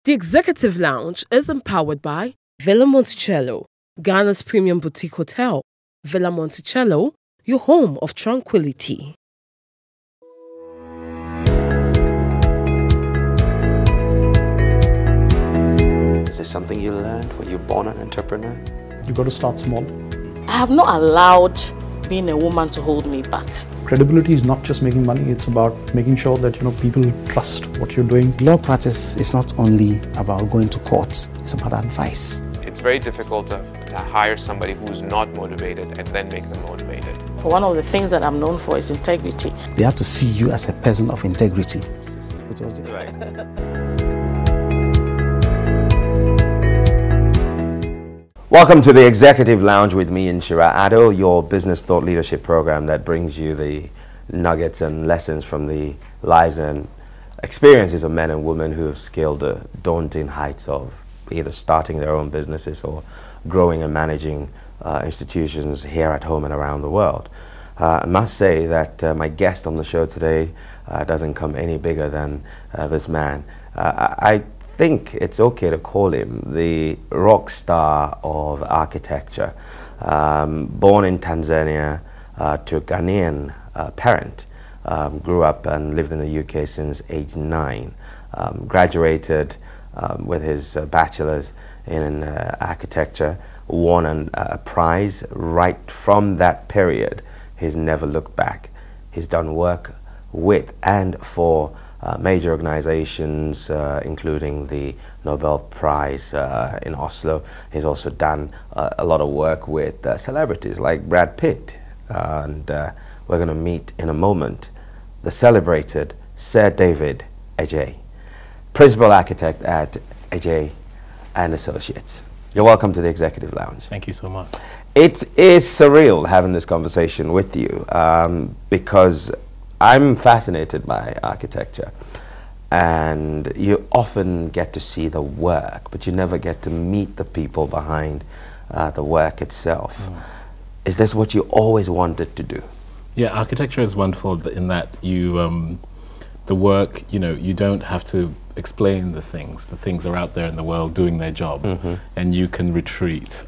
The Executive Lounge is empowered by Villa Monticello, Ghana's premium boutique hotel. Villa Monticello, your home of tranquility. Is this something you learned? Were you born an entrepreneur? You got to start small. I have not allowed being a woman to hold me back. Credibility is not just making money, it's about making sure that people trust what you're doing. Law practice is not only about going to court, it's about advice. It's very difficult to hire somebody who's not motivated and then make them motivated. One of the things that I'm known for is integrity. They have to see you as a person of integrity. It was right. Welcome to the Executive Lounge with me, Inshira Addo, your business thought leadership program that brings you the nuggets and lessons from the lives and experiences of men and women who have scaled the daunting heights of either starting their own businesses or growing and managing institutions here at home and around the world. I must say that my guest on the show today doesn't come any bigger than this man. I think it's okay to call him the rock star of architecture. Born in Tanzania to a Ghanaian parent, grew up and lived in the UK since age 9. Graduated with his bachelor's in architecture, won a prize. Right from that period, he's never looked back. He's done work with and for major organizations, including the Nobel Prize in Oslo. He's also done a lot of work with celebrities like Brad Pitt. And we're going to meet in a moment the celebrated Sir David Adjaye, principal architect at Adjaye and Associates. You're welcome to the Executive Lounge. Thank you so much. It is surreal having this conversation with you because I'm fascinated by architecture, and you often get to see the work, but you never get to meet the people behind the work itself. Is this what you always wanted to do? Yeah, architecture is wonderful in that you, the work, you don't have to explain the things. The things are out there in the world doing their job, and you can retreat.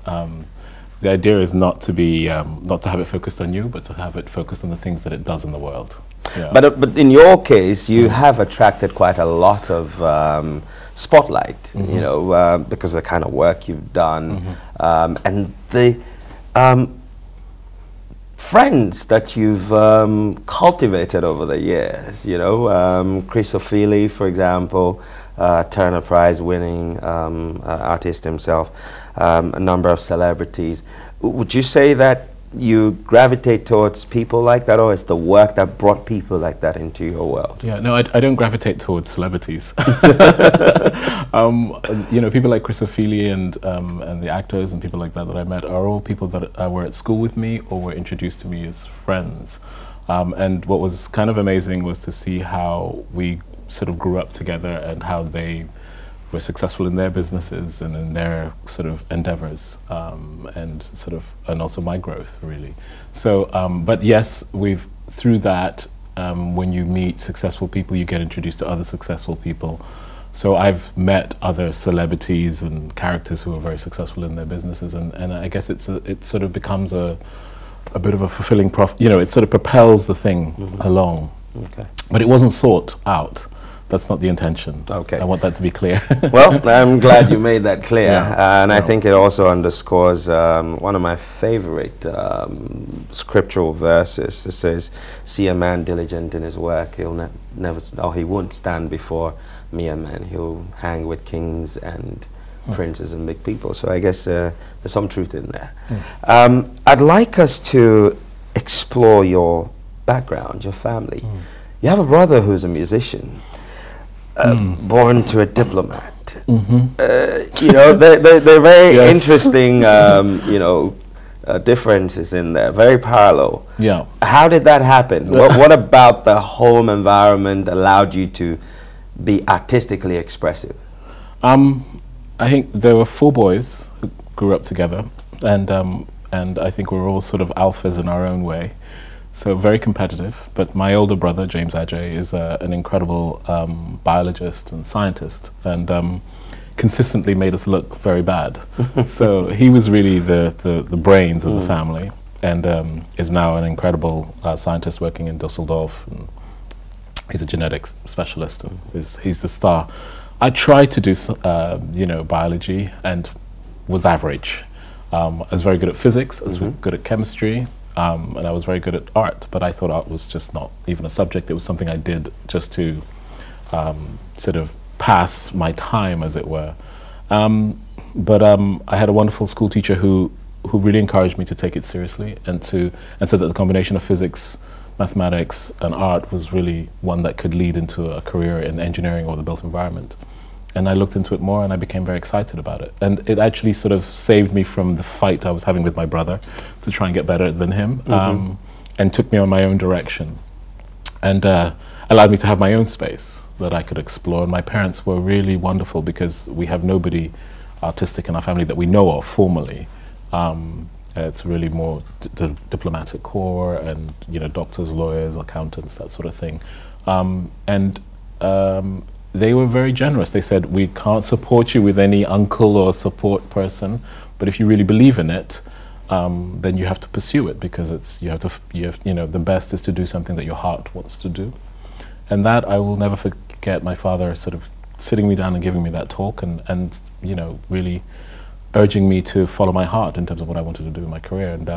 The idea is not to be, not to have it focused on you, but to have it focused on the things that it does in the world. Yeah. But in your case, you have attracted quite a lot of spotlight, because of the kind of work you've done, and the friends that you've cultivated over the years. Chris O'Feely, for example, Turner Prize winning artist himself, a number of celebrities. Would you say that you gravitate towards people like that, or it's the work that brought people like that into your world? Yeah, no, I don't gravitate towards celebrities. People like Chris O'Feely and the actors and people like that I met are all people that were at school with me or were introduced to me as friends. And what was kind of amazing was to see how we sort of grew up together and how they were successful in their businesses and in their sort of endeavors, and also my growth, really. So, but yes, through that, when you meet successful people, you get introduced to other successful people. So I've met other celebrities and characters who are very successful in their businesses, and I guess it sort of becomes a bit of a fulfilling it sort of propels the thing along. Okay. But it wasn't sought out. That's not the intention. Okay. I want that to be clear. Well, I'm glad you made that clear. And I think it also underscores one of my favorite scriptural verses. It says, "See a man diligent in his work, he won't stand before mere men. He'll hang with kings and princes and big people." So I guess there's some truth in there. I'd like us to explore your background, your family. You have a brother who's a musician. Born to a diplomat. They're very interesting, differences in there, very parallel. Yeah. How did that happen? What about the home environment allowed you to be artistically expressive? I think there were 4 boys who grew up together, and I think we were all sort of alphas in our own way. So very competitive, but my older brother, James Adjaye, is an incredible biologist and scientist, and consistently made us look very bad. So he was really the brains of the family, and is now an incredible scientist working in Dusseldorf, and he's a genetics specialist, and he's the star. I tried to do biology and was average. I was very good at physics, I was good at chemistry, and I was very good at art, but I thought art was just not even a subject. It was something I did just to sort of pass my time, as it were. But I had a wonderful school teacher who really encouraged me to take it seriously, and said that the combination of physics, mathematics, and art was really one that could lead into a career in engineering or the built environment. And I looked into it more, and I became very excited about it. And it actually sort of saved me from the fight I was having with my brother to try and get better than him, and took me on my own direction, and allowed me to have my own space that I could explore. And my parents were really wonderful, because we have nobody artistic in our family that we know of formally. It's really more the diplomatic corps, and doctors, lawyers, accountants, that sort of thing. They were very generous. They said, we can't support you with any uncle or support person, but if you really believe in it, then you have to pursue it, because the best is to do something that your heart wants to do. And that I will never forget, my father sort of sitting me down and giving me that talk, and really urging me to follow my heart in terms of what I wanted to do in my career. And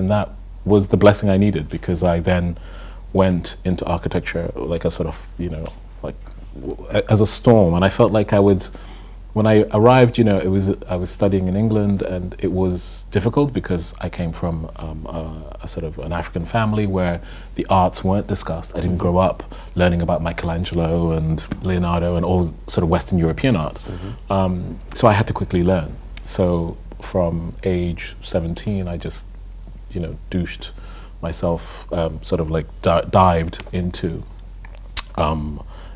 that was the blessing I needed, because I then went into architecture like a sort of, as a storm. And I felt like when I arrived, I was studying in England, and it was difficult because I came from a sort of an African family where the arts weren't discussed. I didn't grow up learning about Michelangelo and Leonardo and all sort of Western European art. So I had to quickly learn. So from age 17, I just, douched myself, sort of like dived into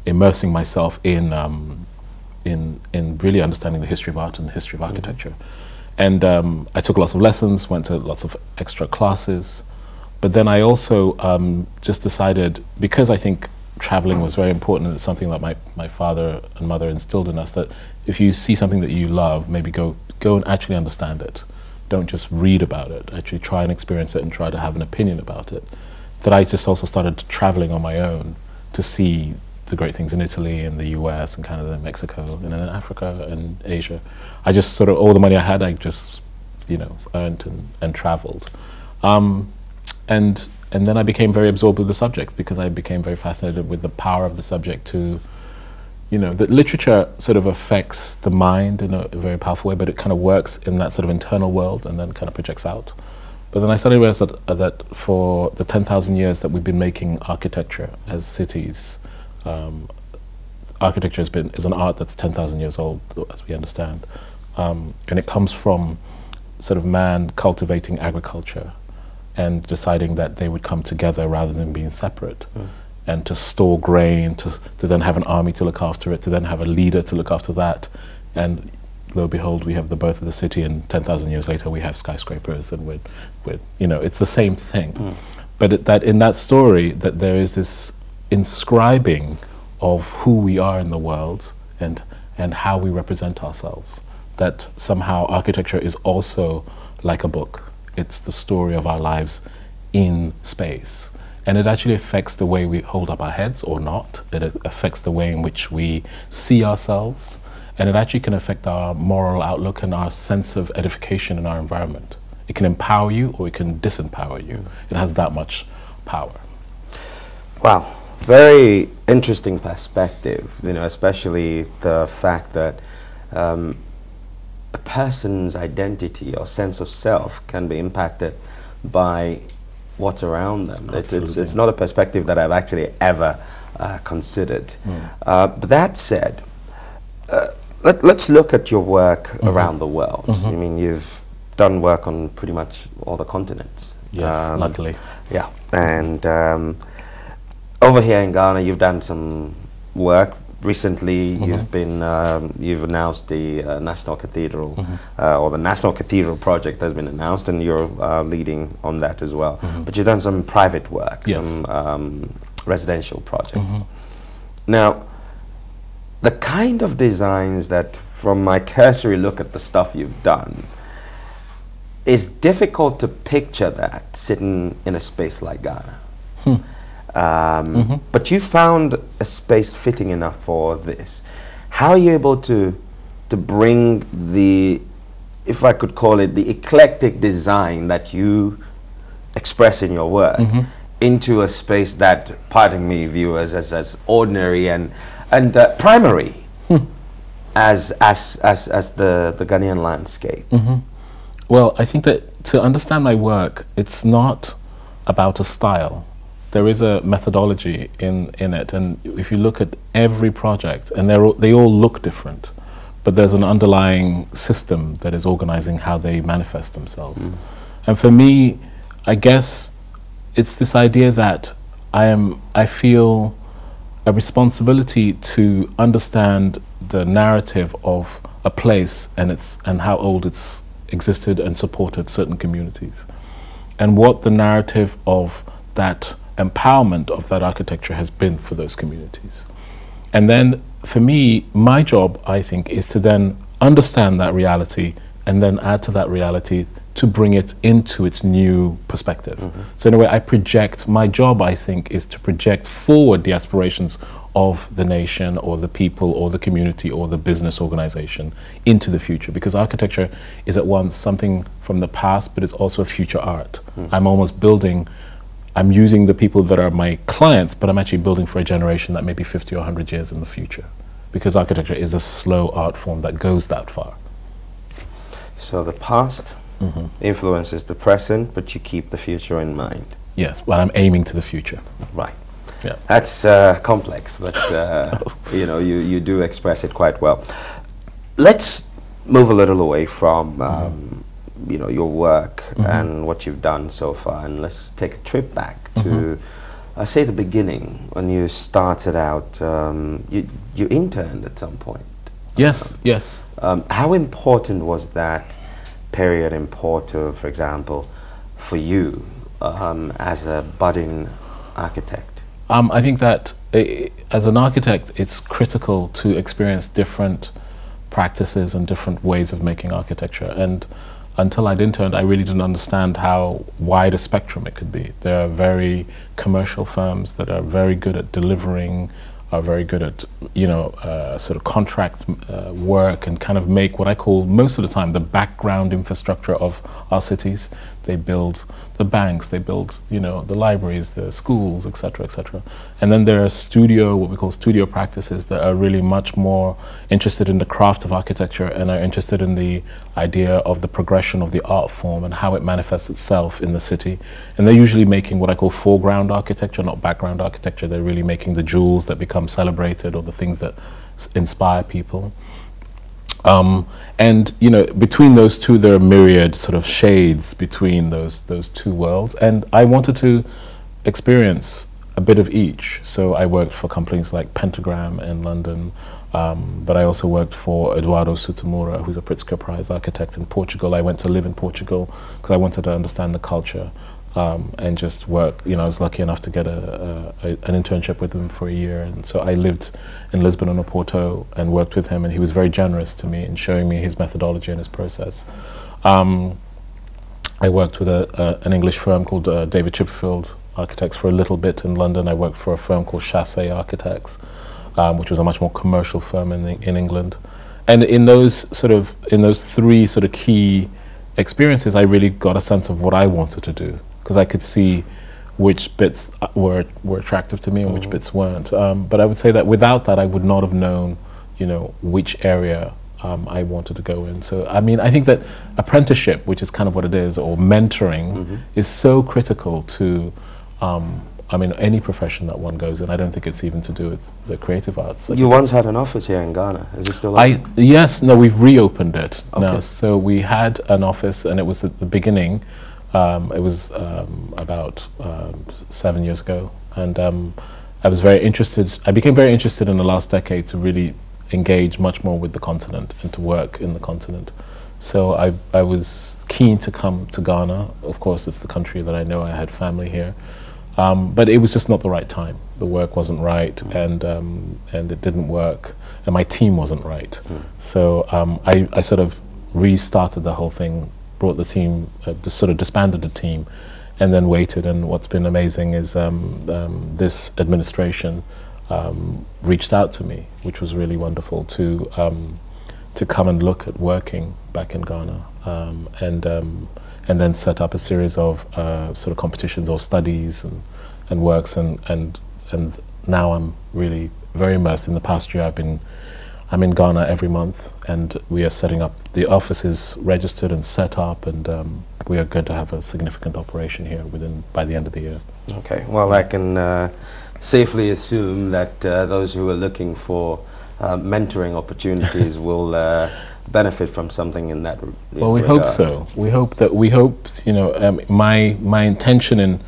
immersing myself in really understanding the history of art and the history of architecture. And I took lots of lessons, went to lots of extra classes, but then I also just decided, because I think traveling was very important, and it's something that my father and mother instilled in us, that if you see something that you love, maybe go and actually understand it. Don't just read about it, actually try and experience it and try to have an opinion about it. That I just also started traveling on my own to see the great things in Italy and the US and Canada and Mexico and in Africa and Asia. I just sort of, all the money I had, I just, earned and traveled. And then I became very absorbed with the subject, because I became very fascinated with the power of the subject to, that literature sort of affects the mind in a very powerful way, but it kind of works in that sort of internal world and then kind of projects out. But then I started to realize that for the 10,000 years that we've been making architecture as cities, architecture is an art that's 10,000 years old, as we understand, and it comes from sort of man cultivating agriculture and deciding that they would come together rather than being separate, and to store grain, to then have an army to look after it, to then have a leader to look after that, and lo and behold, we have the birth of the city, and 10,000 years later we have skyscrapers, and it's the same thing. But that in that story, that there is this inscribing of who we are in the world and how we represent ourselves, that somehow architecture is also like a book. It's the story of our lives in space, and it actually affects the way we hold up our heads or not. It affects the way in which we see ourselves, and it actually can affect our moral outlook and our sense of edification in our environment. It can empower you or it can disempower you. It has that much power. Wow. Very interesting perspective, especially the fact that a person's identity or sense of self can be impacted by what's around them. It's not a perspective that I've actually ever considered. But that said, let's look at your work around the world. I mean, you've done work on pretty much all the continents. Yes, luckily. Yeah, and over here in Ghana, you've done some work recently you've announced the National Cathedral, or the National Cathedral project has been announced, and you're leading on that as well. But you've done some private work, some residential projects. Now, the kind of designs that, from my cursory look at the stuff you've done, it's difficult to picture that sitting in a space like Ghana. But you found a space fitting enough for this. How are you able to bring the, if I could call it, the eclectic design that you express in your work into a space that, pardon me, viewers, as ordinary and primary as the Ghanaian landscape? Well, I think that to understand my work, it's not about a style. There is a methodology in it, and if you look at every project, and they all look different, but there's an underlying system that is organizing how they manifest themselves. And for me, I guess it's this idea that I feel a responsibility to understand the narrative of a place and how old it's existed and supported certain communities, and what the narrative of that empowerment of that architecture has been for those communities. And then for me, my job, I think, is to then understand that reality and then add to that reality to bring it into its new perspective. So in a way, my job, I think, is to project forward the aspirations of the nation or the people or the community or the business organization into the future, because architecture is at once something from the past, but it's also a future art. I'm using the people that are my clients, but I'm actually building for a generation that may be 50 or 100 years in the future, because architecture is a slow art form that goes that far. So the past influences the present, but you keep the future in mind. Yes, but I'm aiming to the future. Right. Yeah. That's complex, but you know, you do express it quite well. Let's move a little away from you know, your work and what you've done so far, and let's take a trip back to, I say, the beginning when you started out. You interned at some point. Yes, yes. How important was that period in Porto, for example, for you as a budding architect? I think that as an architect, it's critical to experience different practices and different ways of making architecture. And until I'd interned, I really didn't understand how wide a spectrum it could be. There are very commercial firms that are very good at delivering, are very good at, you know, sort of contract work and kind of make what I call most of the time the background infrastructure of our cities. They build the banks, they build, you know, the libraries, the schools, etc., etc. And then there are what we call studio practices that are really much more interested in the craft of architecture and are interested in the idea of the progression of the art form and how it manifests itself in the city. And they're usually making what I call foreground architecture, not background architecture. They're really making the jewels that become celebrated or the things that inspire people. And you know, between those two, there are myriad sort of shades between those two worlds. And I wanted to experience a bit of each. So I worked for companies like Pentagram in London, but I also worked for Eduardo Sutamura, who's a Pritzker Prize architect in Portugal. I went to live in Portugal because I wanted to understand the culture and just work. You know, I was lucky enough to get an internship with him for a year, and so I lived in Lisbon and Oporto and worked with him, and he was very generous to me in showing me his methodology and his process. I worked with an English firm called David Chipperfield Architects for a little bit in London. I worked for a firm called Chassé Architects, which was a much more commercial firm in England. And in those three sort of key experiences, I really got a sense of what I wanted to do, because I could see which bits were attractive to me and which bits weren't. But I would say that without that, I would not have known, you know, which area I wanted to go in. So, I mean, I think that apprenticeship, which is kind of what it is, or mentoring, is so critical to, I mean, any profession that one goes in. I don't think it's even to do with the creative arts. You once had an office here in Ghana. Is it still open? Yes, no, we've reopened it now. So we had an office, and it was at the beginning. It was about 7 years ago, and I was very interested. I became very interested in the last decade to really engage much more with the continent and to work in the continent. So I was keen to come to Ghana. Of course, it's the country that I know. I had family here, but it was just not the right time. The work wasn't right, and it didn't work, and my team wasn't right. So I sort of restarted the whole thing, brought the team, just sort of disbanded the team, and then waited. And what's been amazing is this administration reached out to me, which was really wonderful, to come and look at working back in Ghana, and then set up a series of sort of competitions or studies and works, and now I'm really very immersed. In the past year, I'm in Ghana every month, and we are setting up, the office is registered and set up, and we are going to have a significant operation here by the end of the year. Okay, well, I can safely assume that those who are looking for mentoring opportunities will benefit from something in that regard. Well, we hope so. We hope, you know, my intention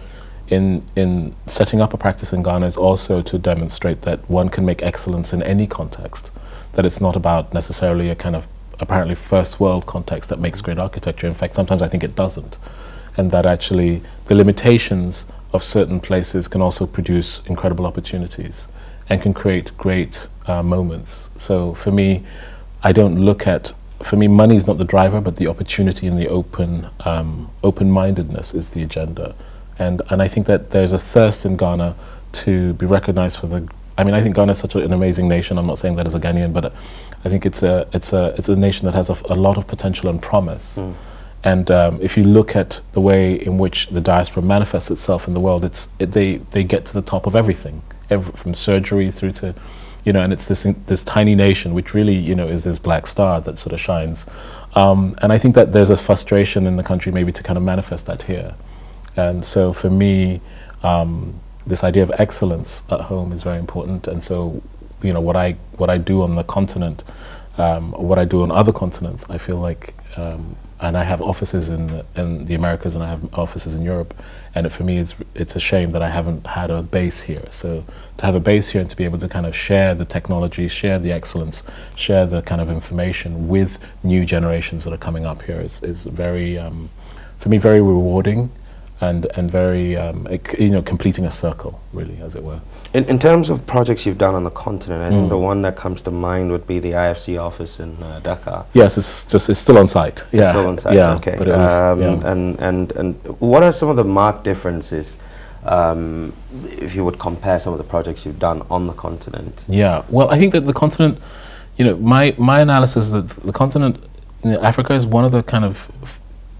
in setting up a practice in Ghana is also to demonstrate that one can make excellence in any context, that it's not about necessarily a kind of apparently first world context that makes great architecture. In fact, sometimes I think it doesn't, and that actually the limitations of certain places can also produce incredible opportunities and can create great moments. So for me, I don't look at, for me, money is not the driver, but the opportunity and the open-mindedness is the agenda. And I think that there's a thirst in Ghana to be recognized for the, I mean, I think Ghana is such an amazing nation. I'm not saying that as a Ghanaian, but I think it's a nation that has a lot of potential and promise. And if you look at the way in which the diaspora manifests itself in the world, they get to the top of everything, from surgery through to, you know, and it's this tiny nation which really, you know, is this black star that sort of shines. And I think that there's a frustration in the country maybe to kind of manifest that here. And so for me, this idea of excellence at home is very important. And so, you know, what I do on the continent, what I do on other continents, I feel like, and I have offices in the Americas and I have offices in Europe, and for me it's a shame that I haven't had a base here. So to have a base here and to be able to kind of share the technology, share the excellence, share the kind of information with new generations that are coming up here is very, for me, very rewarding. And very, you know, completing a circle, really, as it were. In terms of projects you've done on the continent, I think the one that comes to mind would be the IFC office in Dakar. Yes, it's still on site. It's still on site. Yeah, okay. But and what are some of the marked differences, if you would compare some of the projects you've done on the continent? Yeah. Well, I think that the continent, you know, my analysis is that the continent, you know, Africa is one of the kind of,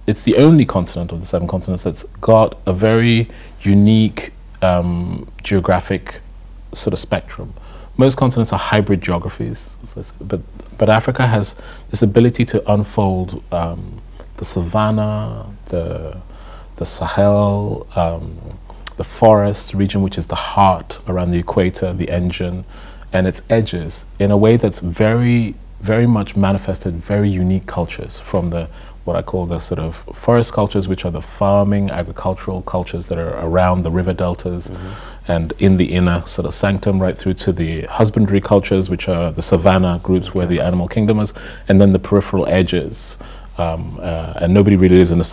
it's the only continent of the 7 continents that's got a very unique geographic sort of spectrum. Most continents are hybrid geographies, but Africa has this ability to unfold the savanna, the Sahel, the forest region, which is the heart around the equator, the engine, and its edges in a way that's very, very much manifested very unique cultures from the what I call the sort of forest cultures, which are the farming, agricultural cultures that are around the river deltas and in the inner sort of sanctum, right through to the husbandry cultures, which are the savanna groups where the animal kingdom is, and then the peripheral edges. And nobody really lives in the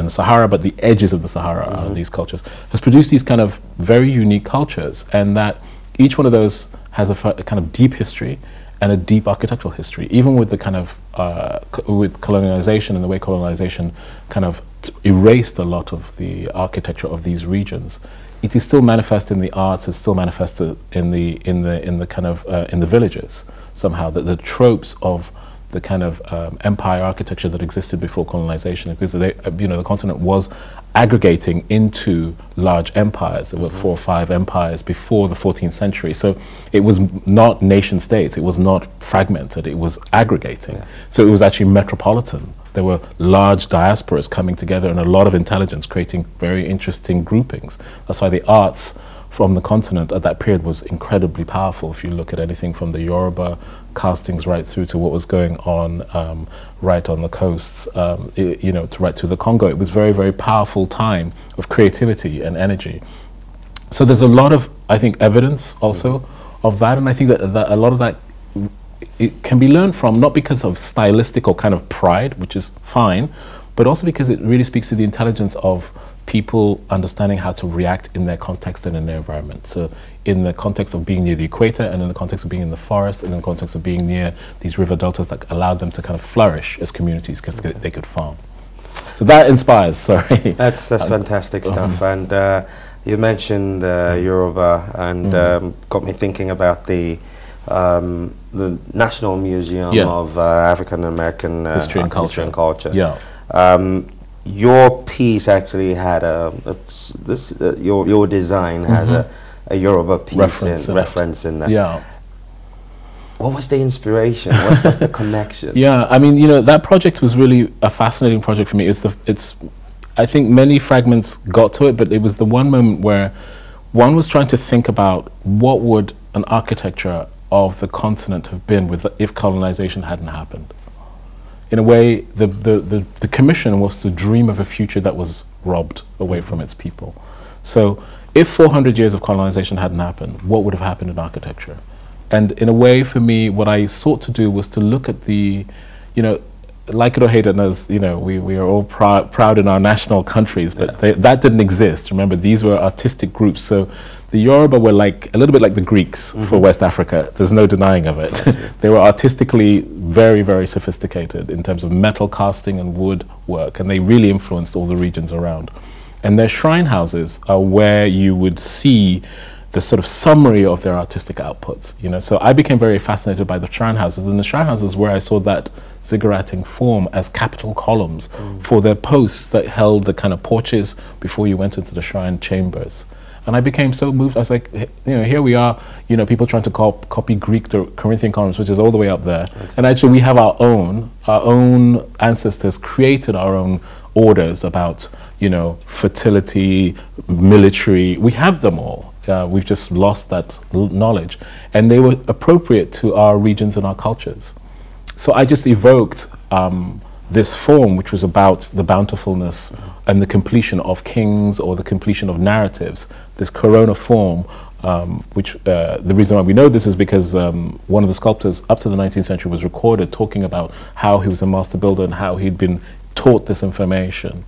Sahara, but the edges of the Sahara are these cultures. Has produced these kind of very unique cultures, and that each one of those has a kind of deep history and a deep architectural history, even with the kind of with colonialization and the way colonialization kind of erased a lot of the architecture of these regions. It is still manifest in the arts. It's still manifested in the kind of in the villages somehow. That the tropes of the kind of empire architecture that existed before colonization, because they, you know, the continent was aggregating into large empires. There were 4 or 5 empires before the 14th century. So it was not nation states. It was not fragmented. It was aggregating. Yeah. So it was actually metropolitan. There were large diasporas coming together and a lot of intelligence creating very interesting groupings. That's why the arts from the continent at that period was incredibly powerful. If you look at anything from the Yoruba castings right through to what was going on right on the coasts, you know, to right through the Congo, it was very, very powerful time of creativity and energy. So there's a lot of, I think, evidence also of that, and I think that a lot of that it can be learned from, not because of stylistic or kind of pride, which is fine, but also because it really speaks to the intelligence of people understanding how to react in their context and in their environment. So in the context of being near the equator, and in the context of being in the forest, and in the context of being near these river deltas that allowed them to kind of flourish as communities because they could farm. So that inspires, sorry. That's fantastic stuff. And you mentioned Yoruba, and got me thinking about the National Museum of African American History and Culture. Yeah. Your piece actually had your design has a Yoruba piece reference in that. Yeah. What was the inspiration? What's the connection? Yeah, I mean, you know, that project was really a fascinating project for me. I think many fragments got to it, but it was the one moment where one was trying to think about what would an architecture of the continent have been if colonization hadn't happened. In a way, the commission was to dream of a future that was robbed away from its people. So if 400 years of colonization hadn't happened, what would have happened in architecture? And in a way, for me, what I sought to do was to look at the, you know, like it or hate it, as you know, we are all proud in our national countries, but that didn't exist. Remember, these were artistic groups. So the Yoruba were like a little bit like the Greeks for West Africa. There's no denying of it. They were artistically very, very sophisticated in terms of metal casting and wood work, and they really influenced all the regions around. And their shrine houses are where you would see the sort of summary of their artistic outputs, you know. So I became very fascinated by the shrine houses, and the shrine houses where I saw that ziggurating form as capital columns for their posts that held the kind of porches before you went into the shrine chambers. And I became so moved. I was like, you know, here we are, you know, people trying to copy Greek to Corinthian columns, which is all the way up there. And actually we have our own ancestors created our own orders about, you know, fertility, military. We have them all. We've just lost that knowledge, and they were appropriate to our regions and our cultures. So I just evoked this form, which was about the bountifulness and the completion of kings or the completion of narratives, this corona form, which the reason why we know this is because one of the sculptors up to the 19th century was recorded talking about how he was a master builder and how he'd been taught this information.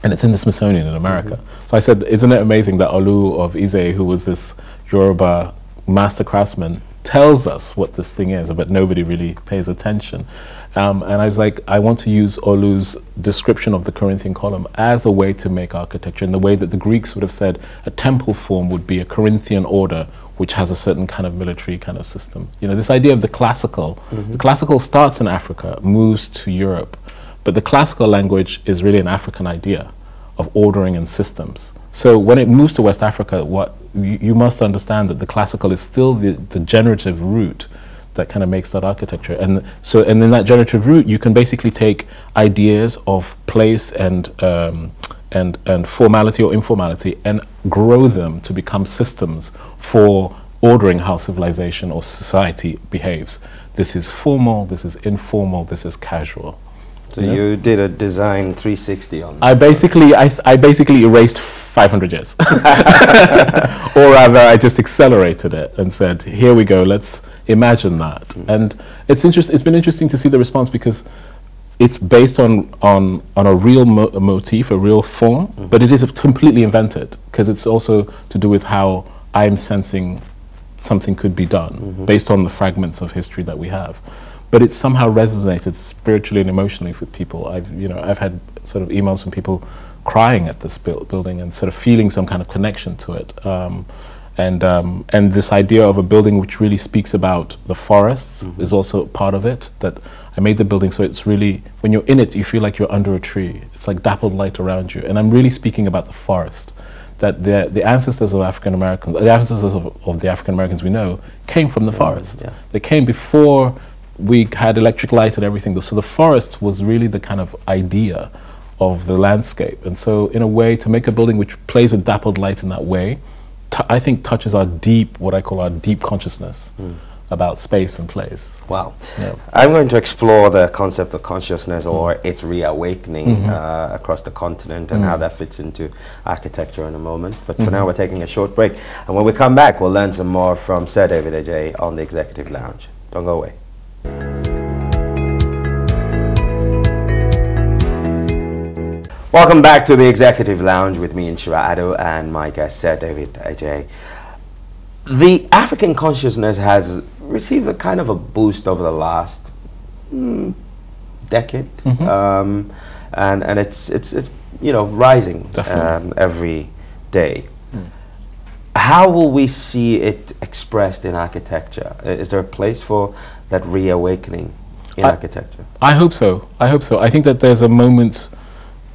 And it's in the Smithsonian in America. So I said, isn't it amazing that Olu of Adjaye, who was this Yoruba master craftsman, tells us what this thing is, but nobody really pays attention. And I was like, I want to use Olu's description of the Corinthian column as a way to make architecture, in the way that the Greeks would have said a temple form would be a Corinthian order, which has a certain kind of military kind of system. You know, this idea of the classical starts in Africa, moves to Europe, but the classical language is really an African idea of ordering and systems. So when it moves to West Africa, what you must understand that the classical is still the generative root that kind of makes that architecture. And so, and in that generative root, you can basically take ideas of place and formality or informality and grow them to become systems for ordering how civilization or society behaves. This is formal, this is informal, this is casual. So you did a design 360 on that. I basically erased 500 years. Or rather, I just accelerated it and said, here we go, let's imagine that. And it's been interesting to see the response, because it's based on a real motif, a real form, but it is completely invented, because it's also to do with how I'm sensing something could be done based on the fragments of history that we have. But it somehow resonated spiritually and emotionally with people. I've had sort of emails from people crying at this building and sort of feeling some kind of connection to it. And this idea of a building which really speaks about the forests is also part of it. That I made the building so it's really, when you're in it, you feel like you're under a tree. It's like dappled light around you. And I'm really speaking about the forest. That the ancestors of African Americans, the ancestors of the African Americans we know, came from the forest. Yeah. They came before we had electric light and everything. So the forest was really the kind of idea of the landscape. And so in a way, to make a building which plays with dappled light in that way, I think touches our deep, what I call our deep consciousness, about space and place. Wow. Yeah. I'm going to explore the concept of consciousness or its reawakening across the continent and how that fits into architecture in a moment. But for now, we're taking a short break. And when we come back, we'll learn some more from Sir David Adjaye on the Executive Lounge. Don't go away. Welcome back to the Executive Lounge with me, Inshira Ado, and my guest, Sir David Adjaye. The African consciousness has received a kind of a boost over the last decade, and it's rising every day. How will we see it expressed in architecture? Is there a place for that reawakening in architecture? I hope so. I hope so. I think that there's a moment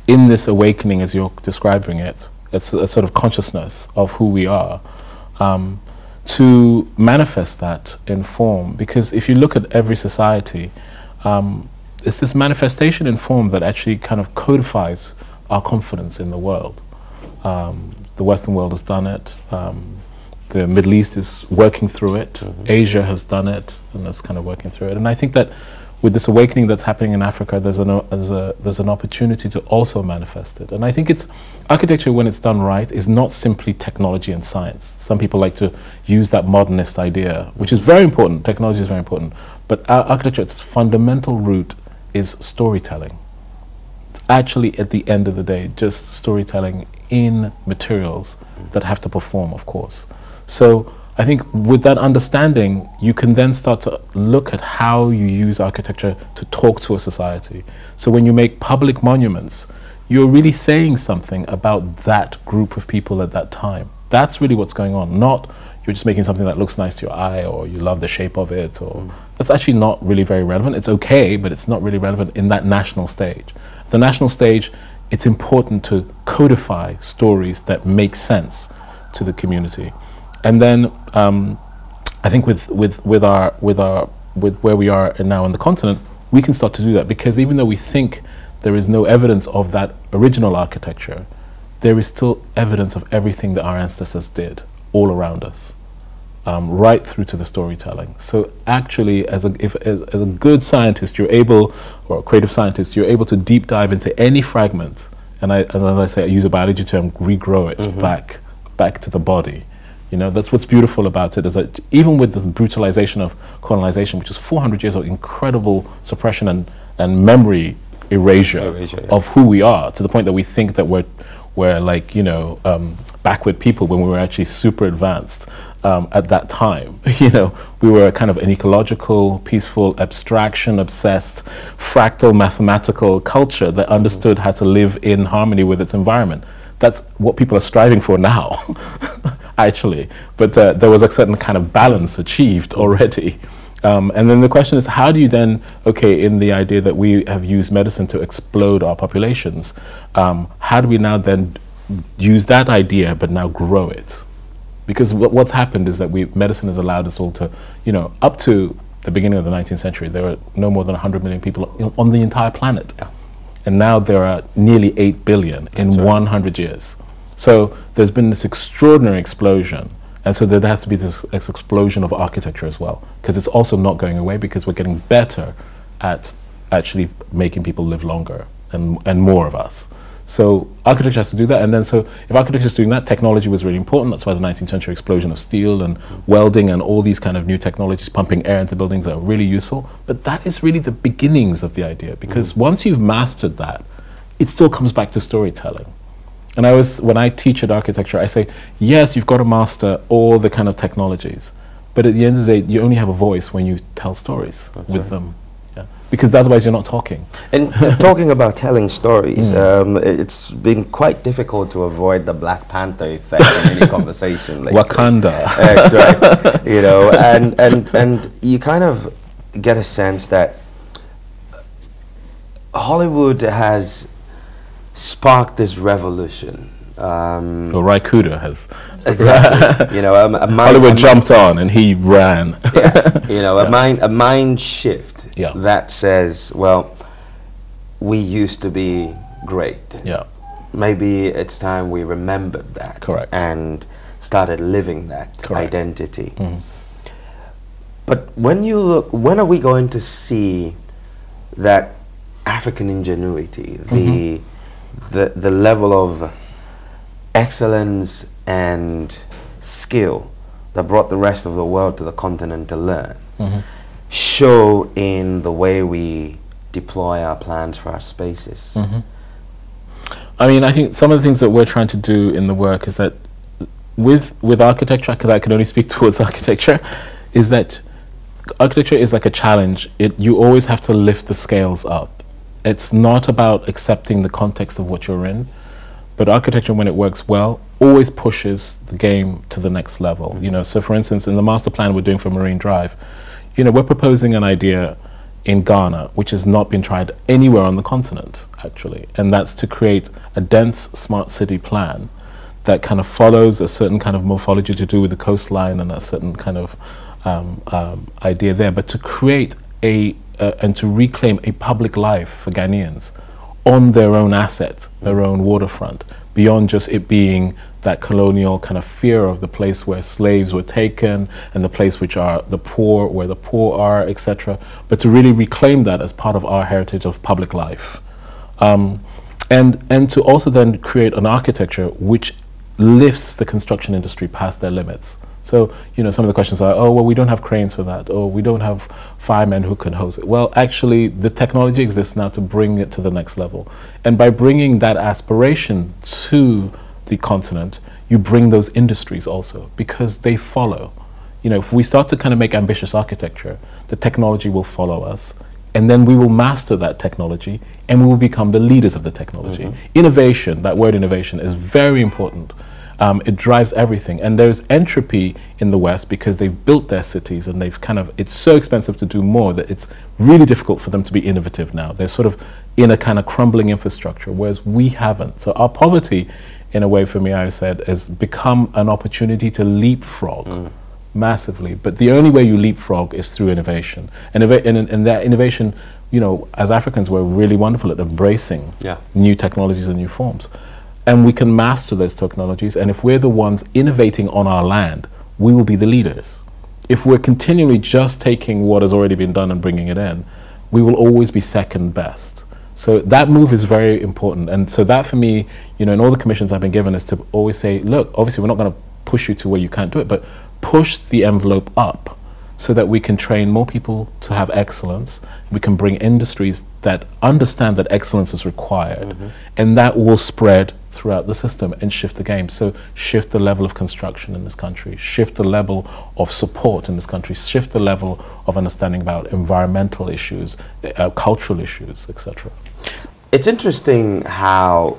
in this awakening, as you're describing it. It's a sort of consciousness of who we are. To manifest that in form, because if you look at every society, it's this manifestation in form that actually kind of codifies our confidence in the world. The Western world has done it. The Middle East is working through it. Asia has done it, and it's kind of working through it. And I think that with this awakening that's happening in Africa, there's an opportunity to also manifest it. And I think it's architecture, when it's done right, is not simply technology and science. Some people like to use that modernist idea, which is very important. Technology is very important. But architecture, its fundamental root is storytelling. It's actually, at the end of the day, just storytelling in materials that have to perform, of course. So I think with that understanding, you can then start to look at how you use architecture to talk to a society. So when you make public monuments, you're really saying something about that group of people at that time. That's really what's going on, not you're just making something that looks nice to your eye, or you love the shape of it, or that's actually not really very relevant. It's okay, but it's not really relevant in that national stage. The national stage, it's important to codify stories that make sense to the community. And then I think with where we are now on the continent, we can start to do that, because even though we think there is no evidence of that original architecture, there is still evidence of everything that our ancestors did all around us, right through to the storytelling. So actually, as a good scientist, you're able, or a creative scientist, you're able to deep dive into any fragment, and as I say, I use a biology term, regrow it back to the body. You know, that's what's beautiful about it, is that even with the brutalization of colonization, which is 400 years of incredible suppression and memory erasure of who we are, to the point that we think that we're like, you know, backward people when we were actually super advanced at that time. You know, we were kind of an ecological, peaceful, abstraction-obsessed, fractal mathematical culture that understood how to live in harmony with its environment. That's what people are striving for now. Actually, but there was a certain kind of balance achieved already. And then the question is, how do you then, in the idea that we have used medicine to explode our populations, how do we now then use that idea but now grow it? Because what's happened is that medicine has allowed us all to, you know, up to the beginning of the 19th century, there were no more than 100 million people on the entire planet. Yeah. And now there are nearly 8 billion in 100 years. So there's been this extraordinary explosion, and so there has to be this explosion of architecture as well, because it's also not going away, because we're getting better at actually making people live longer and more of us. So architecture has to do that, and then so if architecture is doing that, technology was really important. That's why the 19th century explosion of steel and welding and all these kind of new technologies, pumping air into buildings, are really useful. But that is really the beginnings of the idea, because once you've mastered that, it still comes back to storytelling. And when I teach at architecture, I say, yes, you've got to master all the kind of technologies, but at the end of the day, you only have a voice when you tell stories with them. Yeah. Because otherwise you're not talking. And talking about telling stories, it's been quite difficult to avoid the Black Panther effect in any conversation. Like Wakanda. That's right. You know, and you kind of get a sense that Hollywood has sparked this revolution. Rai Kuda has. Exactly. You know, Hollywood jumped on and he ran. Yeah. You know, a mind shift that says, well, we used to be great. Yeah. Maybe it's time we remembered that. Correct. And started living that identity. But when you look, when are we going to see that African ingenuity, the level of excellence and skill that brought the rest of the world to the continent to learn show in the way we deploy our plans for our spaces? I mean, I think some of the things that we're trying to do in the work is that with architecture, because I can only speak towards architecture, is that architecture is like a challenge. You always have to lift the scales up. It's not about accepting the context of what you're in, but architecture, when it works well, always pushes the game to the next level. You know, so for instance, in the master plan we're doing for Marine Drive, you know, we're proposing an idea in Ghana, which has not been tried anywhere on the continent, actually, and that's to create a dense smart city plan that kind of follows a certain kind of morphology to do with the coastline and a certain kind of idea there, but to create and to reclaim a public life for Ghanaians on their own asset, their own waterfront, beyond just it being that colonial kind of fear of the place where slaves were taken and the place which are the poor, where the poor are, etc., but to really reclaim that as part of our heritage of public life. And to also then create an architecture which lifts the construction industry past their limits. So, you know, some of the questions are, oh, well, we don't have cranes for that, or we don't have firemen who can hose it. Well, actually, the technology exists now to bring it to the next level. And by bringing that aspiration to the continent, you bring those industries also, because they follow. You know, if we start to kind of make ambitious architecture, the technology will follow us, and then we will master that technology, and we will become the leaders of the technology. Innovation, that word innovation, is very important. It drives everything, and there's entropy in the West because they've built their cities and they've kind of, it's so expensive to do more that it's really difficult for them to be innovative now. They're sort of in a kind of crumbling infrastructure, whereas we haven't. So our poverty, in a way, for me, I said, has become an opportunity to leapfrog massively. But the only way you leapfrog is through innovation. And that innovation, you know, as Africans, we're really wonderful at embracing new technologies and new forms. And we can master those technologies, and if we're the ones innovating on our land, we will be the leaders. If we're continually just taking what has already been done and bringing it in, we will always be second best. So that move is very important, and so that for me, you know, in all the commissions I've been given is to always say, look, obviously we're not going to push you to where you can't do it, but push the envelope up so that we can train more people to have excellence. We can bring industries that understand that excellence is required, and that will spread throughout the system and shift the game. So shift the level of construction in this country, shift the level of support in this country, shift the level of understanding about environmental issues, cultural issues, etc. It's interesting how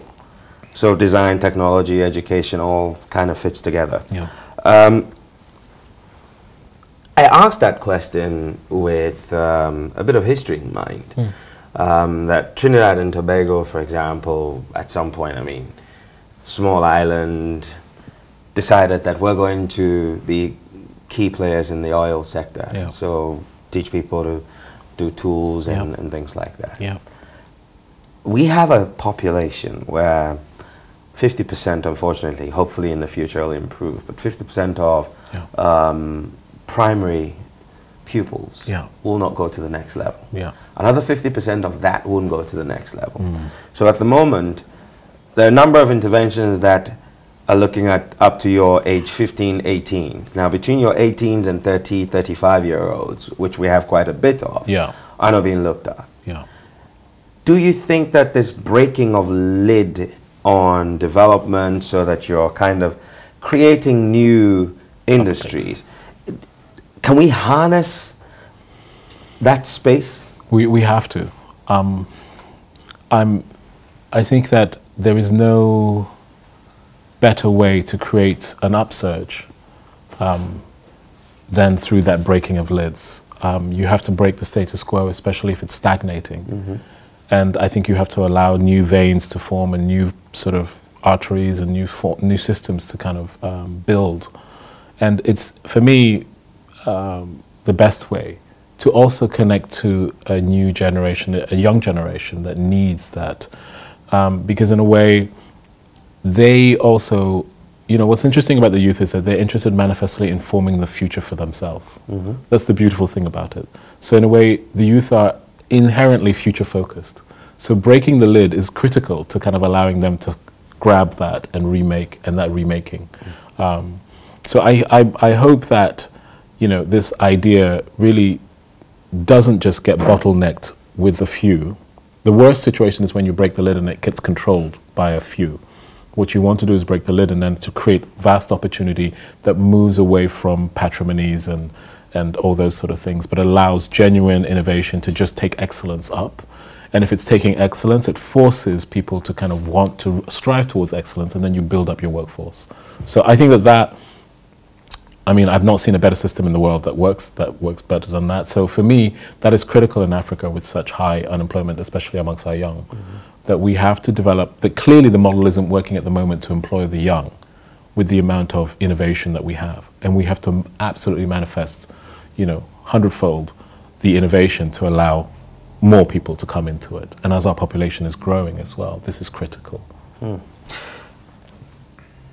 design, technology, education all kind of fits together. I asked that question with a bit of history in mind. That Trinidad and Tobago, for example, at some point, I mean, small island, decided that we're going to be key players in the oil sector. So teach people to do tools and things like that. We have a population where 50%, unfortunately, hopefully in the future it'll improve, but 50% of primary pupils will not go to the next level. Another 50% of that won't go to the next level. So at the moment, there are a number of interventions that are looking at up to your age 15, 18. Now, between your 18s and 30, 35-year-olds, which we have quite a bit of, are not being looked at. Do you think that this breaking of lid on development so that you're kind of creating new industries, can we harness that space? We have to. I think that there is no better way to create an upsurge than through that breaking of lids. You have to break the status quo, especially if it's stagnating. And I think you have to allow new veins to form and new sort of arteries and new systems to kind of build. And it's, for me, the best way to also connect to a new generation, a young generation that needs that. Because in a way, they also what's interesting about the youth is that they're interested manifestly in forming the future for themselves. That's the beautiful thing about it. So in a way, the youth are inherently future focused. So breaking the lid is critical to kind of allowing them to grab that and remake, and that remaking. So I hope that, this idea really doesn't just get bottlenecked with a few. The worst situation is when you break the lid and it gets controlled by a few. What you want to do is break the lid and then to create vast opportunity that moves away from patrimonies and all those sort of things, but allows genuine innovation to just take excellence up. And if it's taking excellence, it forces people to kind of want to strive towards excellence, and then you build up your workforce. So I think I've not seen a better system in the world that works better than that. So for me, that is critical in Africa with such high unemployment, especially amongst our young, that we have to develop, that clearly the model isn't working at the moment to employ the young with the amount of innovation that we have. And we have to absolutely manifest, 100-fold the innovation to allow more people to come into it. And as our population is growing as well, this is critical.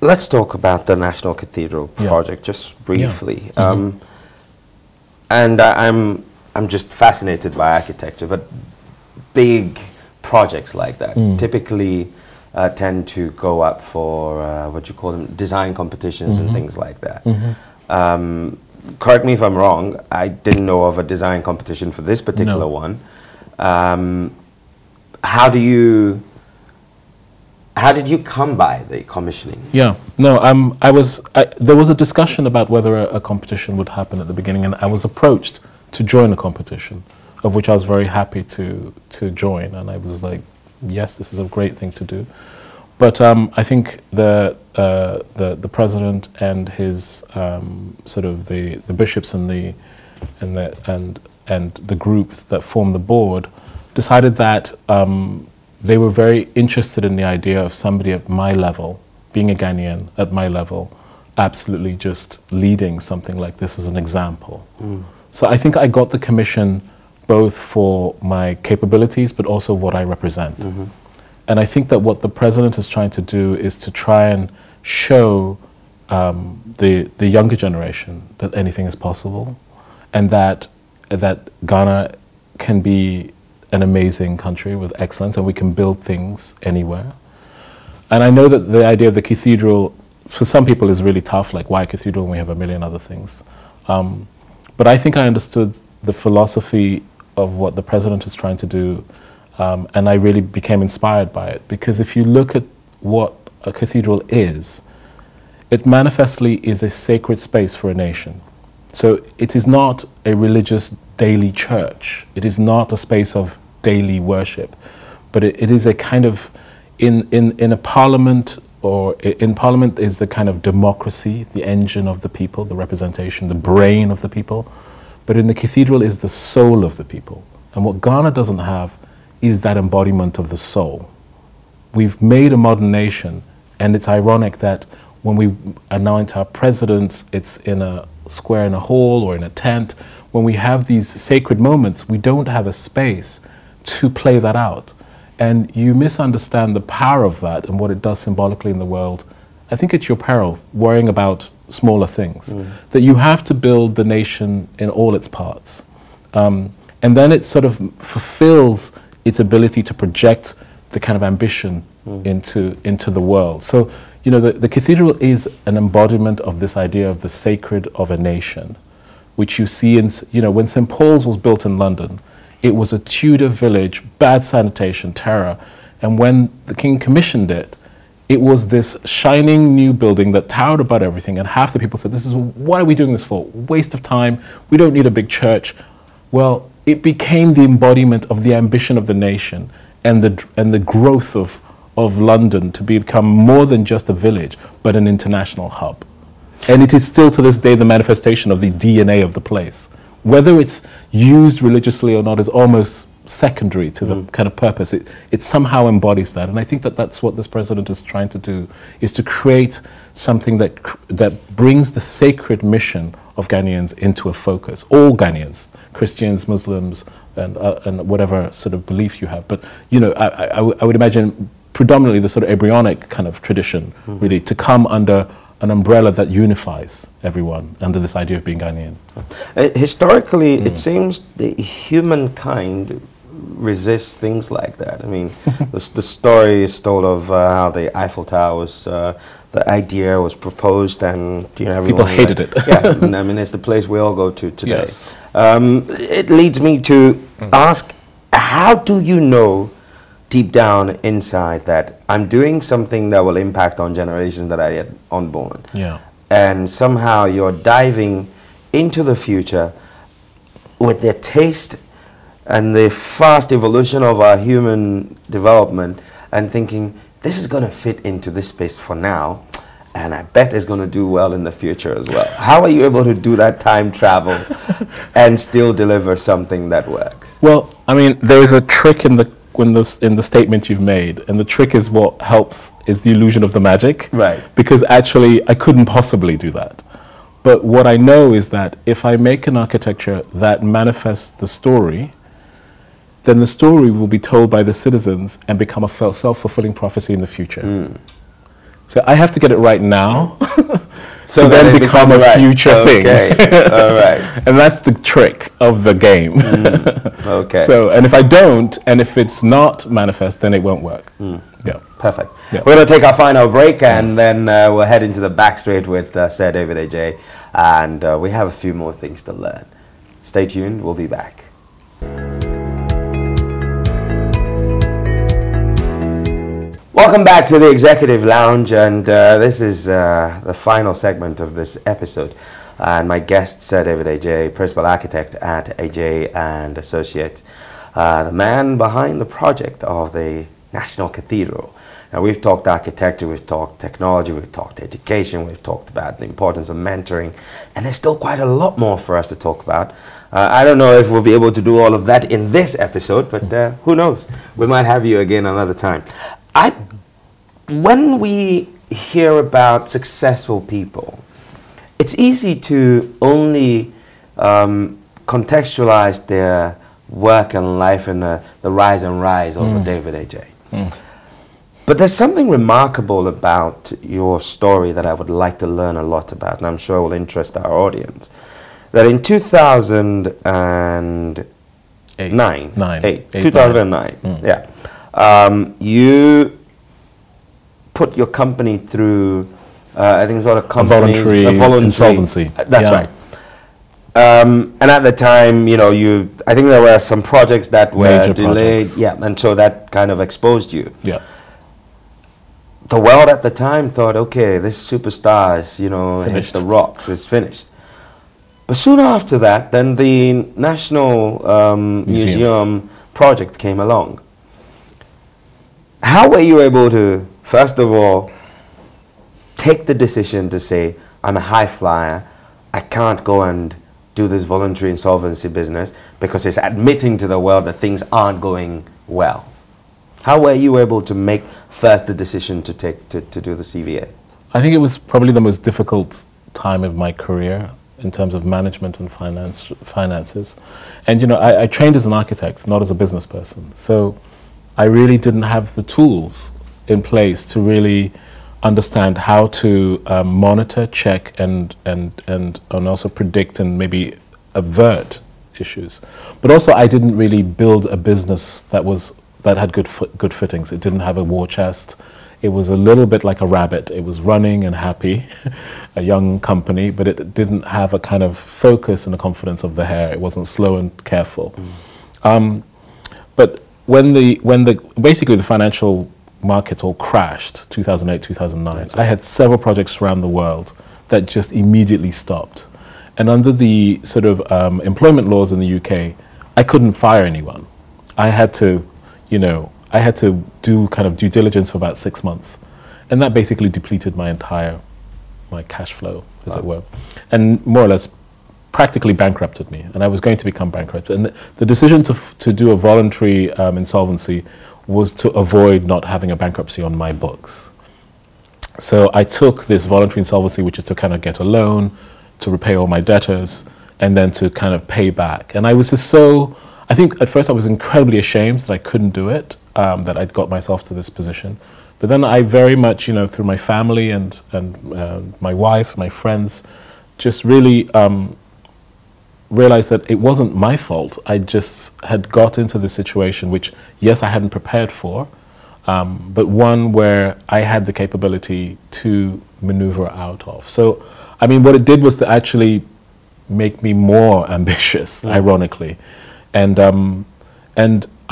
Let's talk about the National Cathedral project just briefly. And I'm just fascinated by architecture, but big projects like that typically tend to go up for what you call them, design competitions and things like that. Correct me if I'm wrong, I didn't know of a design competition for this particular one. How did you come by the commissioning? There was a discussion about whether a competition would happen at the beginning, and I was approached to join a competition, of which I was very happy to join, and I was like, yes, this is a great thing to do. But I think the president and his sort of the bishops and the groups that form the board decided that they were very interested in the idea of somebody at my level, being a Ghanaian at my level, absolutely just leading something like this as an example. So I think I got the commission both for my capabilities, but also what I represent. And I think that what the president is trying to do is to try and show the younger generation that anything is possible, and that Ghana can be an amazing country with excellence, and we can build things anywhere. And I know that the idea of the cathedral, for some people, is really tough, like why a cathedral when we have a million other things. But I think I understood the philosophy of what the president is trying to do, and I really became inspired by it. Because if you look at what a cathedral is, it manifestly is a sacred space for a nation. So it is not a religious daily church. It is not a space of daily worship, but it is a kind of, in a parliament, or in parliament is the kind of democracy, the engine of the people, the representation, the brain of the people. But in the cathedral is the soul of the people. And what Ghana doesn't have is that embodiment of the soul. We've made a modern nation, and it's ironic that when we anoint our president, it's in a square in a hall or in a tent. When we have these sacred moments, we don't have a space to play that out. And you misunderstand the power of that and what it does symbolically in the world. I think it's your peril, worrying about smaller things. That you have to build the nation in all its parts. And then it sort of fulfills its ability to project the kind of ambition into the world. So, the cathedral is an embodiment of this idea of the sacred of a nation, which you see in, when St. Paul's was built in London, it was a Tudor village, bad sanitation, terror. And when the king commissioned it, it was this shining new building that towered above everything. And half the people said, what are we doing this for? Waste of time. We don't need a big church. Well, it became the embodiment of the ambition of the nation and the growth of London to become more than just a village, but an international hub. And it is still to this day the manifestation of the DNA of the place. Whether it's used religiously or not is almost secondary to the kind of purpose. It somehow embodies that. And I think that that's what this president is trying to do, is to create something that brings the sacred mission of Ghanaians into a focus. All Ghanaians, Christians, Muslims, and whatever sort of belief you have. But, I would imagine predominantly the sort of embryonic kind of tradition, really, to come under an umbrella that unifies everyone under this idea of being Ghanaian. Historically, it seems the humankind resists things like that. I mean, the story is told of how the Eiffel Tower was, the idea was proposed, and everyone people hated it. Yeah, I mean, it's the place we all go to today. Yes. It leads me to ask, how do you know deep down inside that I'm doing something that will impact on generations that are yet unborn? Yeah. And somehow you're diving into the future with the taste and the fast evolution of our human development and thinking, this is going to fit into this space for now, and I bet it's going to do well in the future as well. How are you able to do that time travel and still deliver something that works? Well, I mean, there is a trick in the statement you've made, and the trick is what helps is the illusion of the magic. Right. Because actually, I couldn't possibly do that. But what I know is that if I make an architecture that manifests the story, then the story will be told by the citizens and become a self-fulfilling prophecy in the future. So I have to get it right now, so then become a future thing. All right. And that's the trick of the game. Okay. So, and if I don't, and if it's not manifest, then it won't work. Yeah. Perfect. Yeah. We're going to take our final break, and then we'll head into the backstreet with Sir David Adjaye, and we have a few more things to learn. Stay tuned. We'll be back. Welcome back to the Executive Lounge, and this is the final segment of this episode. And my guest, Sir David Adjaye, Principal Architect at Adjaye and Associates, the man behind the project of the National Cathedral. Now, we've talked architecture, we've talked technology, we've talked education, we've talked about the importance of mentoring, and there's still quite a lot more for us to talk about. I don't know if we'll be able to do all of that in this episode, but who knows? We might have you again another time. When we hear about successful people, it's easy to only contextualize their work and life in the rise and rise of David Adjaye. But there's something remarkable about your story that I would like to learn a lot about, and I'm sure will interest our audience. That in 2009, you put your company through, I think it's sort of voluntary insolvency. That's right. And at the time, I think there were some projects that were Major delayed. projects. Yeah, and so that kind of exposed you. Yeah. The world at the time thought, okay, this superstar is, hit the rocks, is finished. But soon after that, then the National Museum project came along. How were you able to, first of all, take the decision to say, I'm a high flyer, I can't go and do this voluntary insolvency business because it's admitting to the world that things aren't going well? How were you able to make first the decision to do the CVA? I think it was probably the most difficult time of my career in terms of management and finances. And I trained as an architect, not as a business person. So I really didn't have the tools in place to really understand how to monitor, check, and also predict and maybe avert issues. But also, I didn't really build a business that had good fittings. It didn't have a war chest. It was a little bit like a rabbit. It was running and happy, a young company, but it didn't have a kind of focus and a confidence of the hare. It wasn't slow and careful. But when basically the financial markets all crashed, 2008, 2009, I had several projects around the world that just immediately stopped. And under the sort of employment laws in the UK, I couldn't fire anyone. I had to do kind of due diligence for about 6 months. And that basically depleted my cash flow, as it were. And more or less practically bankrupted me. And I was going to become bankrupt. And the decision to do a voluntary insolvency was to avoid not having a bankruptcy on my books. So I took this voluntary insolvency, which is to kind of get a loan, to repay all my debtors, and then to kind of pay back. And I was just I think at first I was incredibly ashamed that I couldn't do it. that I'd got myself to this position. But then I very much, you know, through my family and my wife, my friends, just really realized that it wasn't my fault. I just had got into the situation which, yes, I hadn't prepared for, but one where I had the capability to maneuver out of. So, I mean, what it did was to actually make me more ambitious, ironically. And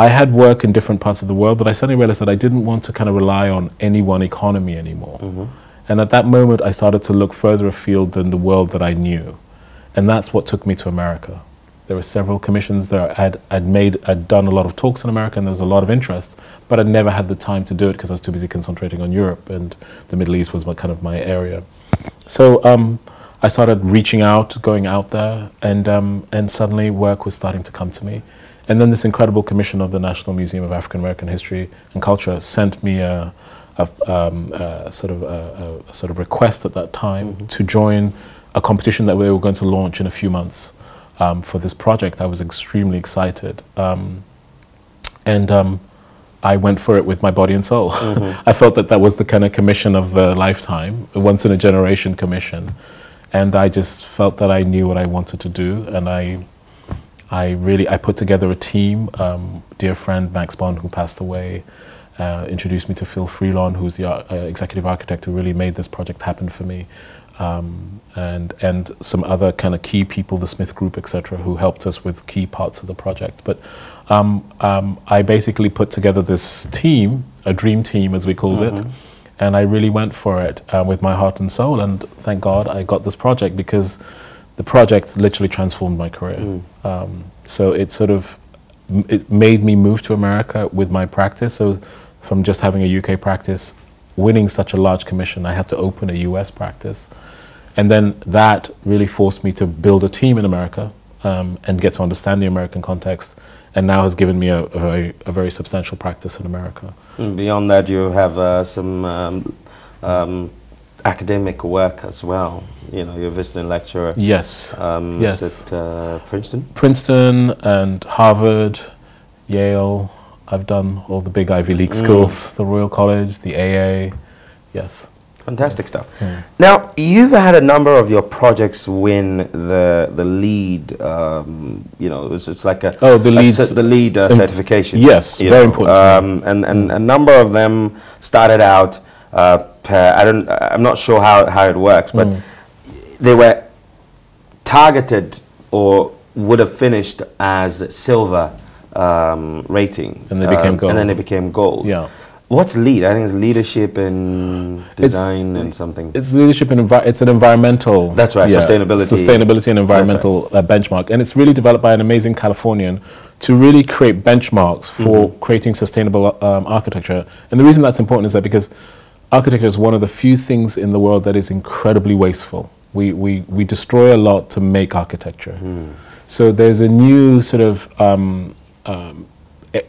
I had work in different parts of the world, but I suddenly realized that I didn't want to kind of rely on any one economy anymore. And at that moment, I started to look further afield than the world that I knew. And that's what took me to America. There were several commissions there. I'd done a lot of talks in America, and there was a lot of interest, but I never had the time to do it because I was too busy concentrating on Europe, and the Middle East was kind of my area. So I started reaching out, going out there, and suddenly work was starting to come to me. And then this incredible commission of the National Museum of African American History and Culture sent me a sort of request at that time to join a competition that we were going to launch in a few months for this project. I was extremely excited. I went for it with my body and soul. I felt that that was the kind of commission of the lifetime, a once in a generation commission. And I just felt that I knew what I wanted to do, and I put together a team. Dear friend Max Bond, who passed away, introduced me to Phil Freelon, who's the executive architect who really made this project happen for me, and some other kind of key people, the Smith Group, etc., who helped us with key parts of the project. But I basically put together this team, a dream team as we called it, and I really went for it with my heart and soul, and thank God I got this project, because the project literally transformed my career. So it made me move to America with my practice. So from just having a UK practice, winning such a large commission, I had to open a US practice. And then that really forced me to build a team in America and get to understand the American context, and now has given me a very substantial practice in America. And beyond that, you have some academic work as well. You know, you're a visiting lecturer. Yes. Yes. At Princeton? Princeton and Harvard, Yale. I've done all the big Ivy League schools, the Royal College, the AA. Yes. Fantastic stuff. Now, you've had a number of your projects win the LEED, you know, it's like a... Oh, the LEED certification. Yes, very important. And a number of them started out, I'm not sure how it works, but they were targeted or would have finished as silver rating. And they became gold. And then they became gold. Yeah. What's LEED? I think it's leadership in design and something. It's leadership in it's an environmental. That's right. Yeah, sustainability and environmental benchmark, and it's really developed by an amazing Californian to really create benchmarks for creating sustainable architecture. And the reason that's important is that because architecture is one of the few things in the world that is incredibly wasteful. We destroy a lot to make architecture. So there's a new sort of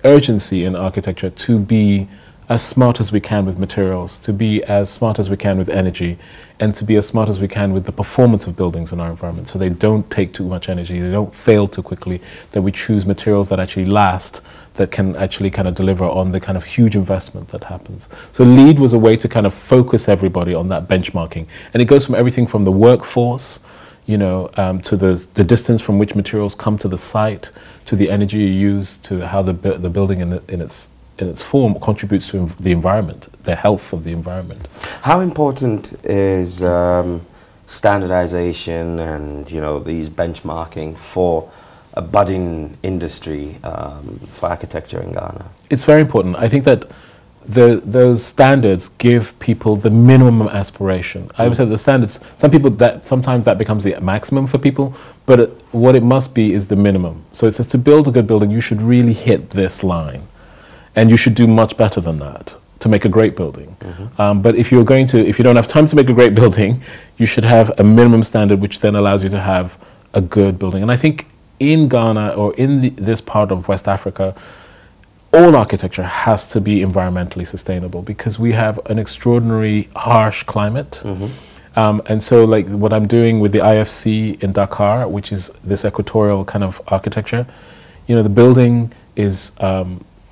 urgency in architecture to be as smart as we can with materials, to be as smart as we can with energy, and to be as smart as we can with the performance of buildings in our environment, so they don't take too much energy, they don't fail too quickly, that we choose materials that actually last, that can actually kind of deliver on the kind of huge investment that happens. So LEED was a way to kind of focus everybody on that benchmarking. And it goes from everything from the workforce, you know, to the distance from which materials come to the site, to the energy you use, to how the building in its form contributes to the environment, the health of the environment. How important is standardization and, you know, these benchmarking for a budding industry for architecture in Ghana? It's very important. I think that those standards give people the minimum aspiration. I would say the standards, sometimes that becomes the maximum for people, but what it must be is the minimum. So it says to build a good building, you should really hit this line. And you should do much better than that to make a great building. But if you don't have time to make a great building, you should have a minimum standard which then allows you to have a good building. And I think in Ghana or in this part of West Africa, all architecture has to be environmentally sustainable because we have an extraordinary harsh climate. And so like what I'm doing with the IFC in Dakar, which is this equatorial kind of architecture, you know, the building is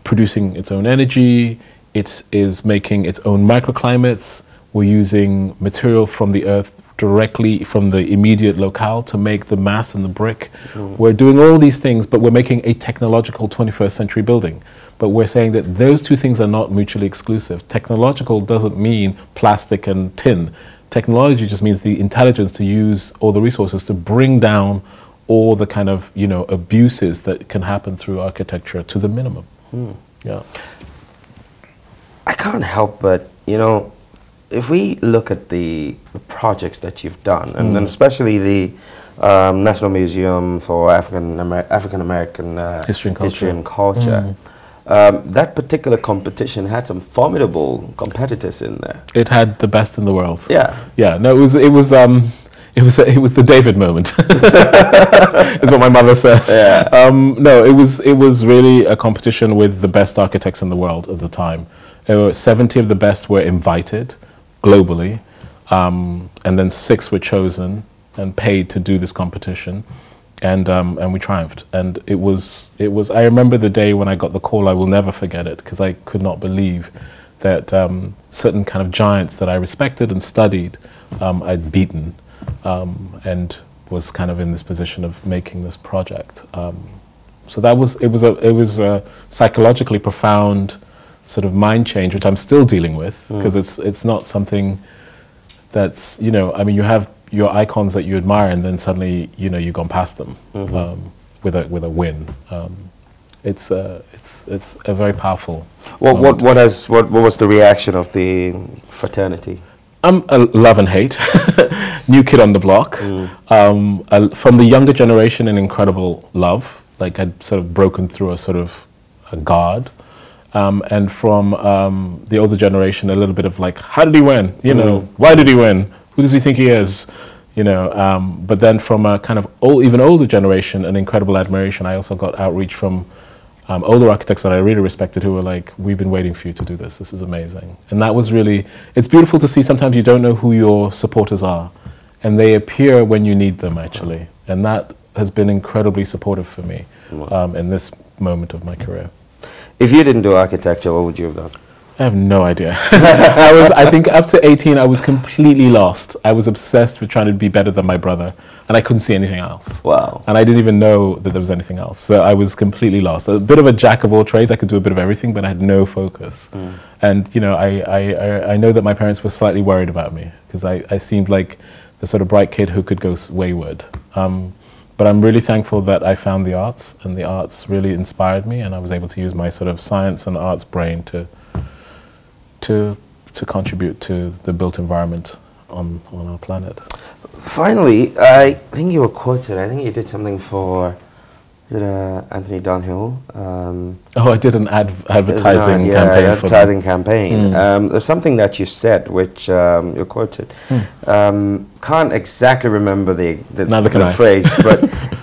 producing its own energy. It is making its own microclimates. We're using material from the earth directly from the immediate locale to make the mass and the brick. We're doing all these things, but we're making a technological 21st century building. But we're saying that those two things are not mutually exclusive. Technological doesn't mean plastic and tin. Technology just means the intelligence to use all the resources to bring down all the kind of, you know, abuses that can happen through architecture to the minimum. Yeah. I can't help but, you know, if we look at the projects that you've done, and then especially the National Museum for African American History and Culture, that particular competition had some formidable competitors in there. It had the best in the world. Yeah. Yeah. No, it was the David moment. Is what my mother says. Yeah. No, it was really a competition with the best architects in the world at the time. 70 of the best were invited globally, and then 6 were chosen and paid to do this competition, and we triumphed. And it was. I remember the day when I got the call. I will never forget it, because I could not believe that certain kind of giants that I respected and studied, I'd beaten, and was kind of in this position of making this project. So that was it was a psychologically profound sort of mind change, which I'm still dealing with, because it's not something that's, you know, I mean, you have your icons that you admire, and then suddenly, you know, you've gone past them with a win. It's a very powerful. What was the reaction of the fraternity? Love and hate. New kid on the block. From the younger generation, an incredible love. Like, I'd sort of broken through a sort of a guard. And from the older generation, a little bit of like, how did he win? You know, why did he win? Who does he think he is? You know, but then from a kind of even older generation, an incredible admiration. I also got outreach from older architects that I really respected, who were like, we've been waiting for you to do this. This is amazing. And that was really, it's beautiful to see. Sometimes you don't know who your supporters are, and they appear when you need them, actually. And that has been incredibly supportive for me in this moment of my career. If you didn't do architecture, what would you have done? I have no idea. I think up to 18, I was completely lost. I was obsessed with trying to be better than my brother, and I couldn't see anything else. Wow. And I didn't even know that there was anything else. So I was completely lost. A bit of a jack of all trades. I could do a bit of everything, but I had no focus. And, you know, I know that my parents were slightly worried about me, because I seemed like the sort of bright kid who could go wayward. But I'm really thankful that I found the arts, and the arts really inspired me, and I was able to use my sort of science and arts brain to contribute to the built environment on our planet. Finally, I think you were quoted. I think you did something for, is it Anthony Dunhill? Oh, I did an advertising campaign. Advertising campaign. There's something that you said, which you're quoted. Can't exactly remember the phrase, but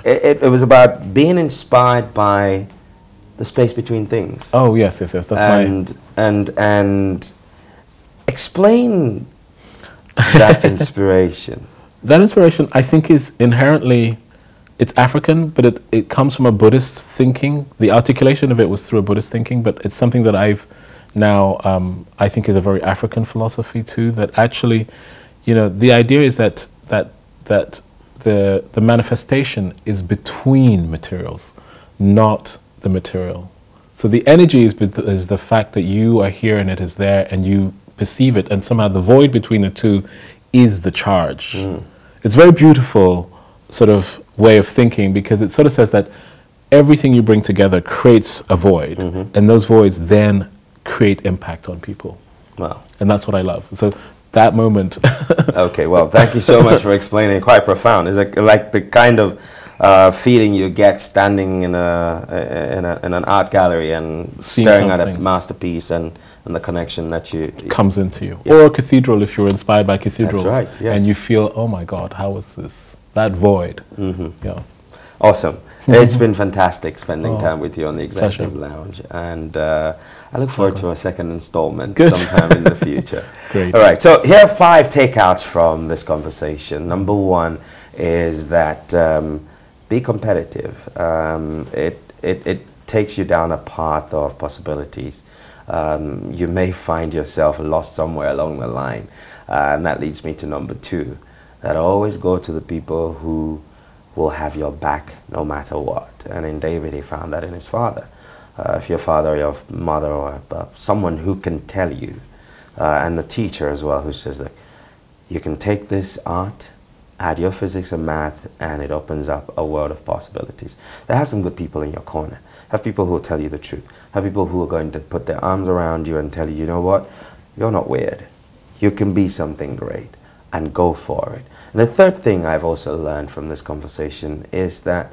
it was about being inspired by the space between things. Oh yes, that's and explain that inspiration. That inspiration, I think, is inherently, it's African, but it comes from a Buddhist thinking. The articulation of it was through a Buddhist thinking, but it's something that I've now, I think, is a very African philosophy too, that actually, you know, the idea is that the manifestation is between materials, not the material. So the energy is the fact that you are here and it is there and you perceive it, and somehow the void between the two is the charge. It's a very beautiful sort of way of thinking, because it sort of says that everything you bring together creates a void, and those voids then create impact on people. Wow. And that's what I love. So that moment. Okay, well, thank you so much for explaining. Quite profound. Is it like the kind of feeling you get standing in an art gallery and staring at a masterpiece and the connection that comes into you, or a cathedral if you're inspired by cathedrals. That's right. Yes. And you feel, oh my God, how was this? That void. Yeah. Awesome. It's been fantastic spending time with you on the Executive Lounge, and I look forward to a second installment sometime in the future. Great. All right. So here are 5 takeouts from this conversation. Number 1 is that be competitive. takes you down a path of possibilities. You may find yourself lost somewhere along the line. And that leads me to number 2, that always go to the people who will have your back no matter what. And in David, he found that in his father. If your father or your mother or someone who can tell you, and the teacher as well, who says that you can take this art, add your physics and math, and it opens up a world of possibilities. There have some good people in your corner. Have people who will tell you the truth. Have people who are going to put their arms around you and tell you, you know what, you're not weird. You can be something great, and go for it. And the third thing I've also learned from this conversation is that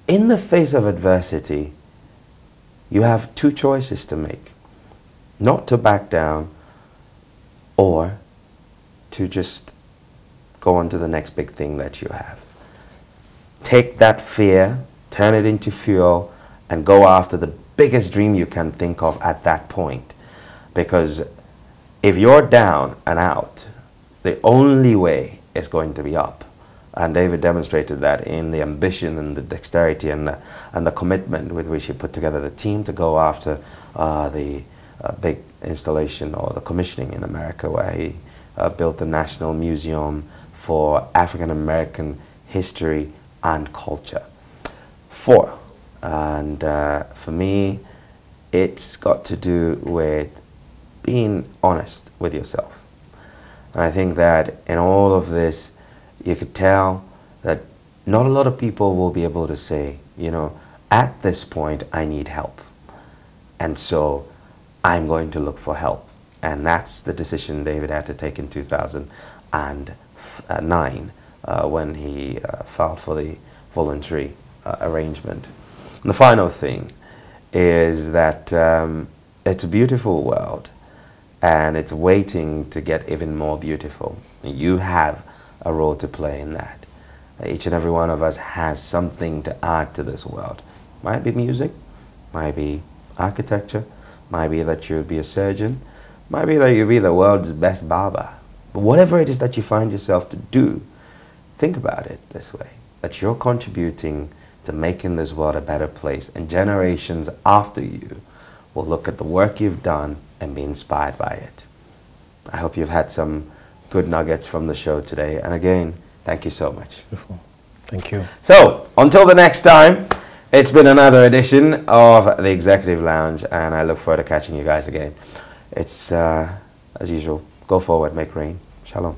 in the face of adversity, you have 2 choices to make. Not to back down, or to just go on to the next big thing that you have. Take that fear, turn it into fuel, and go after the biggest dream you can think of at that point. Because if you're down and out, the only way is going to be up. And David demonstrated that in the ambition and the dexterity and the commitment with which he put together the team to go after the big installation or the commissioning in America, where he built the National Museum for African American history and culture. 4, and for me, it's got to do with being honest with yourself. And I think that in all of this, you could tell that not a lot of people will be able to say, you know, at this point, I need help. And so I'm going to look for help. And that's the decision David had to take in 2009 when he filed for the voluntary arrangement. And the final thing is that it's a beautiful world, and it's waiting to get even more beautiful. You have a role to play in that. Each and every one of us has something to add to this world. Might be music, might be architecture, might be that you'll be a surgeon, might be that you'll be the world's best barber. But whatever it is that you find yourself to do, think about it this way, that you're contributing to making this world a better place, and generations after you will look at the work you've done and be inspired by it. I hope you've had some good nuggets from the show today. And again, thank you so much. Beautiful. Thank you. So, until the next time, it's been another edition of the Executive Lounge, and I look forward to catching you guys again. It's, as usual, go forward, make rain. Shalom.